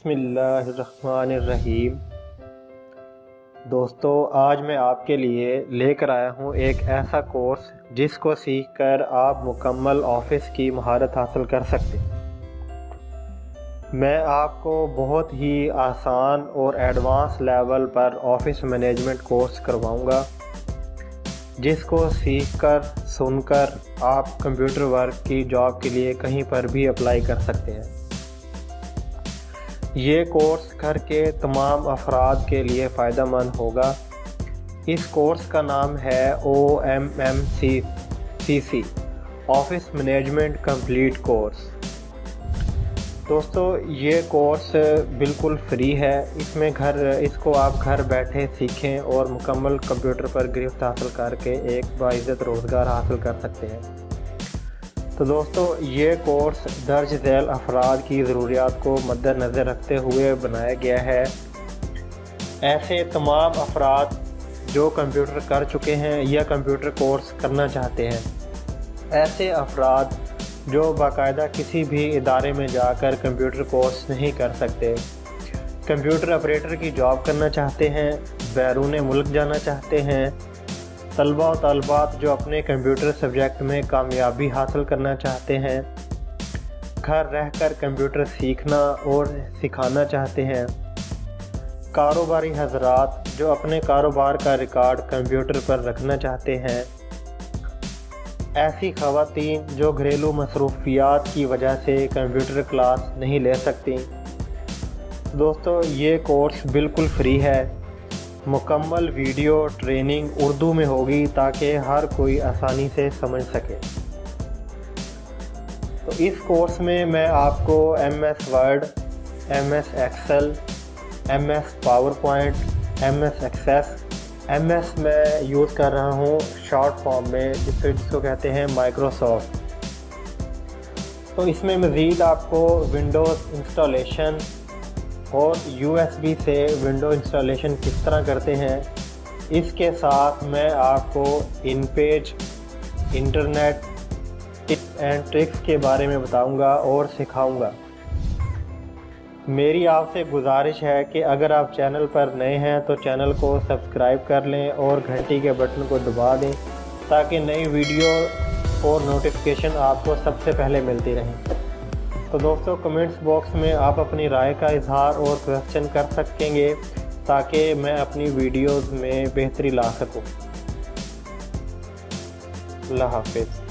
बिस्मिल्लाहिर्रहमानिर्रहीम। दोस्तों, आज मैं आपके लिए लेकर आया हूँ एक ऐसा कोर्स जिसको सीखकर आप मुकम्मल ऑफिस की महारत हासिल कर सकते हैं। मैं आपको बहुत ही आसान और एडवांस लेवल पर ऑफिस मैनेजमेंट कोर्स करवाऊँगा, जिसको सीखकर सुनकर आप कंप्यूटर वर्क की जॉब के लिए कहीं पर भी अप्लाई कर सकते हैं। ये कोर्स घर के तमाम अफराद के लिए फ़ायदेमंद होगा। इस कोर्स का नाम है OMMCC office management complete course. दोस्तों, ये कोर्स बिल्कुल फ्री है। इसको आप घर बैठे सीखें और मुकम्मल कंप्यूटर पर गिरफ्त हासिल करके एक बाइज़्ज़त रोज़गार हासिल कर सकते हैं। तो दोस्तों, ये कोर्स दर्ज झैल अफराद की ज़रूरियात को मद्देनज़र रखते हुए बनाया गया है। ऐसे तमाम अफराद जो कंप्यूटर कर चुके हैं या कंप्यूटर कोर्स करना चाहते हैं, ऐसे अफराद जो बाकायदा किसी भी इदारे में जाकर कंप्यूटर कोर्स नहीं कर सकते, कंप्यूटर ऑपरेटर की जॉब करना चाहते हैं, बैरून मुल्क जाना चाहते हैं, तलबा और तलबात जो अपने कंप्यूटर सब्जेक्ट में कामयाबी हासिल करना चाहते हैं, घर रहकर कंप्यूटर सीखना और सिखाना चाहते हैं, कारोबारी हजरात जो अपने कारोबार का रिकॉर्ड कंप्यूटर पर रखना चाहते हैं, ऐसी ख़वातीन जो घरेलू मसरूफियात की वजह से कंप्यूटर क्लास नहीं ले सकती। दोस्तों, ये कोर्स बिल्कुल फ्री है। मुकम्मल वीडियो ट्रेनिंग उर्दू में होगी ताकि हर कोई आसानी से समझ सके। तो इस कोर्स में मैं आपको MS Word, MS Excel, MS PowerPoint, MS Access, MS में यूज़ कर रहा हूँ शॉर्ट फॉर्म में, जिसको कहते हैं माइक्रोसॉफ्ट। तो इसमें मज़ीद आपको विंडोज़ इंस्टॉलेशन और USB से विंडो इंस्टॉलेशन किस तरह करते हैं, इसके साथ मैं आपको इन page internet tips and tricks के बारे में बताऊंगा और सिखाऊंगा। मेरी आपसे गुजारिश है कि अगर आप चैनल पर नए हैं तो चैनल को सब्सक्राइब कर लें और घंटी के बटन को दबा दें ताकि नई वीडियो और नोटिफिकेशन आपको सबसे पहले मिलती रहें। तो दोस्तों, कमेंट्स बॉक्स में आप अपनी राय का इजहार और क्वेश्चन कर सकेंगे ताकि मैं अपनी वीडियोज़ में बेहतरी ला सकूं। अल्लाह हाफिज़।